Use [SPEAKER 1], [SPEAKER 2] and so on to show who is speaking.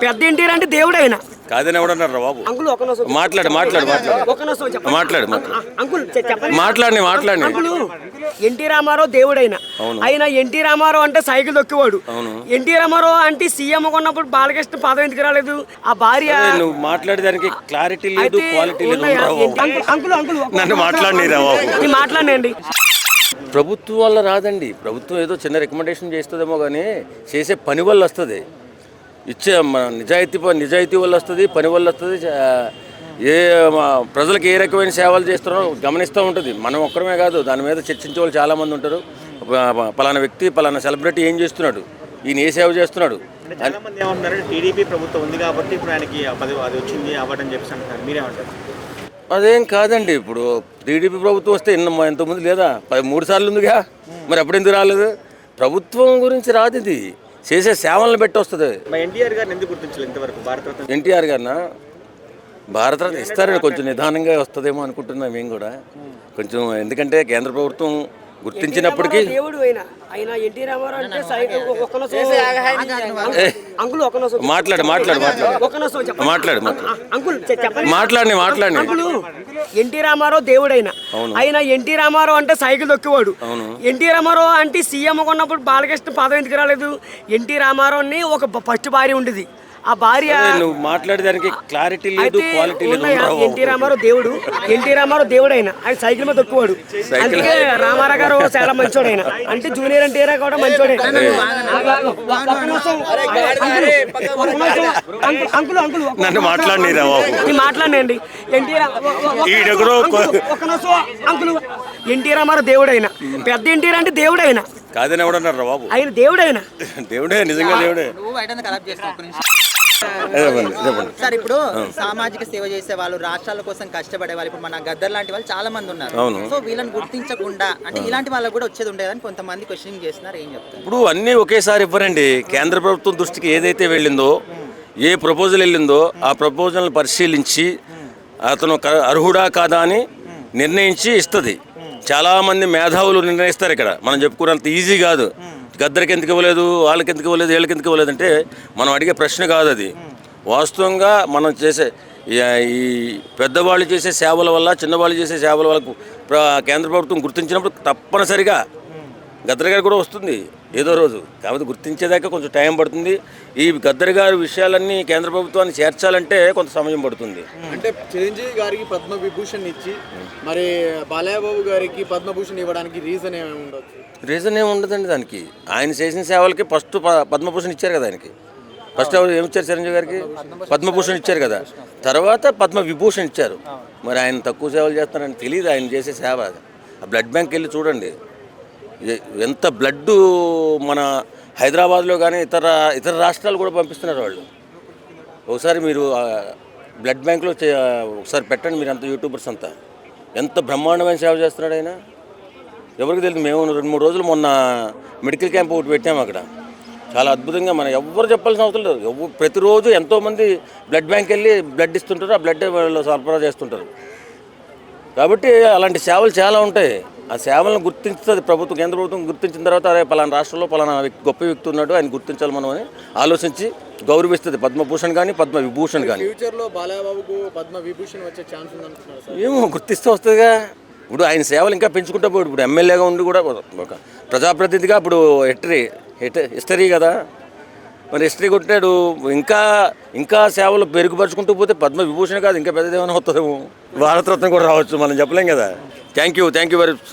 [SPEAKER 1] పెద్ద ఎన్టీఆర్ అంటే దేవుడు ఆయన.
[SPEAKER 2] కాదని ఎవడన్నారు బాబు?
[SPEAKER 1] అంకుల్ ఒక నిమిషం
[SPEAKER 2] మాట్లాడు మాట్లాడు మాట్లాడు
[SPEAKER 1] ఒక నిమిషం చెప్పండి.
[SPEAKER 2] మాట్లాడు
[SPEAKER 1] అంకుల్ చెప్పండి.
[SPEAKER 2] మాట్లాడి
[SPEAKER 1] అంకుల్ ఎన్టీ రామారావు దేవుడైన ఆయన ఎన్టీ రామారావు అంటే సైకిల్ తొక్కేవాడు. ఎన్టీ రామారావు అంటే సీఎం ఉన్నప్పుడు బాలకృష్ణ పదవి ఎందుకు రాలేదు? ఆ భార్య
[SPEAKER 2] నువ్వు మాట్లాడేదానికి క్లారిటీ లేదు, క్వాలిటీ లేదు.
[SPEAKER 1] అంకుల్ అంకుల్
[SPEAKER 2] నన్ను మాట్లాడిరా బాబు.
[SPEAKER 1] మాట్లాడండి.
[SPEAKER 2] ప్రభుత్వం వల్ల రాదండి. ప్రభుత్వం ఏదో చిన్న రికమెండేషన్ చేస్తుందేమో కానీ చేసే పని వల్ల వస్తుంది. ఇచ్చే నిజాయితీ వల్ల వస్తుంది, పని వల్ల వస్తుంది. ప్రజలకు ఏ రకమైన సేవలు చేస్తున్నారో గమనిస్తూ ఉంటుంది. మనం ఒక్కరమే కాదు, దాని మీద చర్చించే వాళ్ళు చాలామంది ఉంటారు. పలానా వ్యక్తి పలానా సెలబ్రిటీ ఏం చేస్తున్నాడు, ఈయన ఏ సేవ చేస్తున్నాడు.
[SPEAKER 3] చాలామంది ఏమంటున్నారు, టీడీపీ ప్రభుత్వం ఉంది కాబట్టి ఇప్పుడు ఆయనకి అది వచ్చింది అవ్వడం చెప్పేసి అంటారు. మీరేమంటారు?
[SPEAKER 2] అదేం కాదండి. ఇప్పుడు టీడీపీ ప్రభుత్వం వస్తే ఎంతమంది లేదా? 3 సార్లు ఉందిగా, మరి అప్పుడు ఎందుకు రాలేదు? ప్రభుత్వం గురించి రాదు, ఇది చేసే సేవలను పెట్టి వస్తుంది.
[SPEAKER 3] ఎన్టీఆర్ గారిని ఎందుకు గుర్తించలేదు ఇంతవరకు? భారతరత్న
[SPEAKER 2] ఎన్టీఆర్ గారిన భారతరత్న ఇస్తారని కొంచెం నిదానంగా వస్తుందేమో అనుకుంటున్నాం మేము కూడా కొంచెం. ఎందుకంటే కేంద్ర ప్రభుత్వం గుర్తించినప్పటికీ మాట్లాడి
[SPEAKER 1] ఎన్టీ రామారావు దేవుడైన ఆయన ఎన్టీ రామారావు అంటే సైకిల్ తొక్కేవాడు. ఎన్టీ రామారావు అంటే సీఎం ఉన్నప్పుడు బాలకృష్ణ పదవి ఎందుకు రాలేదు? ఎన్టీ రామారావుని ఒక ఫస్ట్ భార్య ఉండేది. ఆ భార్య
[SPEAKER 2] నువ్వు మాట్లాడేదానికి క్లారిటీ లేదు, క్వాలిటీ లేదు.
[SPEAKER 1] ఎన్టీ రామారావు దేవుడు, ఎన్టీ రామారావు దేవుడు అయినా ఆయన సైకిల్ మీద తొక్కువాడు. అందుకే రామారావు గారు చాలా మంచోడు ఆయన. అంటే జూనియర్ ఎన్టీఆర్ కూడా మంచోడే. అంకుల్ అంకుల్
[SPEAKER 2] నన్ను మాట్లాడిరా బాబు.
[SPEAKER 1] మాట్లాడండి. అంకుల్ ఎన్టీ రామారావు దేవుడు అయినా పెద్ద ఎన్టీఆర్ అంటే దేవుడు అయినా.
[SPEAKER 2] కాదని ఎవడన్నారు బాబు?
[SPEAKER 1] ఆయన దేవుడైనా
[SPEAKER 2] దేవుడే, నిజంగా దేవుడే.
[SPEAKER 4] సార్, ఇప్పుడు సామాజిక సేవ చేసే వాళ్ళు, రాష్ట్రాల కోసం కష్టపడే వాళ్ళు, ఇప్పుడు మన గద్దర్ లాంటి వాళ్ళు చాలా మంది ఉన్నారు. సో వీళ్ళని గుర్తించకుండా అంటే ఇలాంటి వాళ్ళకు కూడా వచ్చేది ఉండేదని కొంతమంది క్వశ్చనింగ్ చేస్తున్నారు. ఏం చెప్తారు?
[SPEAKER 2] ఇప్పుడు అన్నీ ఒకేసారి ఇవ్వరండి. కేంద్ర ప్రభుత్వం దృష్టికి ఏదైతే వెళ్ళిందో, ఏ ప్రపోజల్ వెళ్ళిందో ఆ ప్రపోజల్ పరిశీలించి అతను అర్హుడా కాదా అని నిర్ణయించి ఇస్తుంది. చాలామంది మేధావులు నిర్ణయిస్తారు. ఇక్కడ మనం చెప్పుకున్నంత ఈజీ కాదు. గద్దరికి ఎందుకు ఇవ్వలేదు, వాళ్ళకి ఎందుకు ఇవ్వలేదు, వీళ్ళకి ఎందుకు ఇవ్వలేదు అంటే మనం అడిగే ప్రశ్న కాదు అది. వాస్తవంగా మనం చేసే ఈ పెద్దవాళ్ళు చేసే సేవల వల్ల, చిన్నవాళ్ళు చేసే సేవల వల్ల కేంద్ర ప్రభుత్వం గుర్తించినప్పుడు తప్పనిసరిగా గద్దర్ గారు కూడా వస్తుంది ఏదో రోజు. కాబట్టి గుర్తించేదాకా కొంచెం టైం పడుతుంది. ఈ గద్దర్ గారి విషయాలన్నీ కేంద్ర ప్రభుత్వాన్ని చేర్చాలంటే కొంత సమయం పడుతుంది.
[SPEAKER 5] అంటే చిరంజీవి గారికి పద్మవిభూషణ్ ఇచ్చి మరి బాలయ్యబాబు గారికి పద్మభూషణ్ ఇవ్వడానికి రీజన్ ఏమి ఉండొచ్చు?
[SPEAKER 2] రీజన్ ఏమి ఉండదండి దానికి. ఆయన చేసిన సేవలకి ఫస్ట్ పద్మభూషణ్ ఇచ్చారు కదా ఆయనకి. ఫస్ట్ ఎవరు ఏమి ఇచ్చారు? చిరంజీవి గారికి పద్మభూషణ్ ఇచ్చారు కదా, తర్వాత పద్మవిభూషణ్ ఇచ్చారు. మరి ఆయన తక్కువ సేవలు చేస్తున్నారని తెలియదు. ఆయన చేసే సేవ ఆ బ్లడ్ బ్యాంక్ వెళ్ళి చూడండి, ఎంత బ్లడ్ మన హైదరాబాద్లో కానీ ఇతర రాష్ట్రాలు కూడా పంపిస్తున్నారు వాళ్ళు. ఒకసారి మీరు బ్లడ్ బ్యాంక్లో ఒకసారి పెట్టండి మీరు, అంత యూట్యూబర్స్ అంతా ఎంత బ్రహ్మాండమైన సేవ చేస్తున్నాడు ఆయన. ఎవరికి తెలియదు. మేము 2-3 రోజులు మొన్న మెడికల్ క్యాంప్ ఒకటి పెట్టాము అక్కడ. చాలా అద్భుతంగా, మనం ఎవరు చెప్పాల్సిన అవసరం లేదు. ప్రతిరోజు ఎంతోమంది బ్లడ్ బ్యాంక్ వెళ్ళి బ్లడ్ ఇస్తుంటారు, ఆ బ్లడ్ వాళ్ళు సరఫరా చేస్తుంటారు. కాబట్టి అలాంటి సేవలు చాలా ఉంటాయి. ఆ సేవలను గుర్తించుతుంది ప్రభుత్వం, కేంద్ర ప్రభుత్వం గుర్తించిన తర్వాత అరే పలానా రాష్ట్రంలో పలానా గొప్ప వ్యక్తి ఉన్నాడు, ఆయన గుర్తించాలి మనం అని ఆలోచించి గౌరవిస్తుంది. పద్మభూషణ్ కానీ పద్మవిభూషణ్ కానీ.
[SPEAKER 5] ఫ్యూచర్లో బాలయ్యబాబుకు పద్మవిభూషణ్ వచ్చే ఛాన్స్ ఉందనుకుంటున్నారు సార్?
[SPEAKER 2] ఏమో గుర్తిస్తే వస్తుందిగా. ఇప్పుడు ఆయన సేవలు ఇంకా పెంచుకుంటా పోయాడు. ఇప్పుడు ఎమ్మెల్యేగా ఉండి కూడా ఒక ప్రజాప్రతినిధిగా ఇప్పుడు హిస్టరీ కదా, మరి హిస్టరీ కొట్టాడు. ఇంకా సేవలు పెరుగుపరుచుకుంటూ పోతే పద్మవిభూషణ్ కాదు ఇంకా పెద్దదేమైనా వస్తుందేమో. భారతరత్న కూడా రావచ్చు, మనం చెప్పలేం కదా. Thank you very much.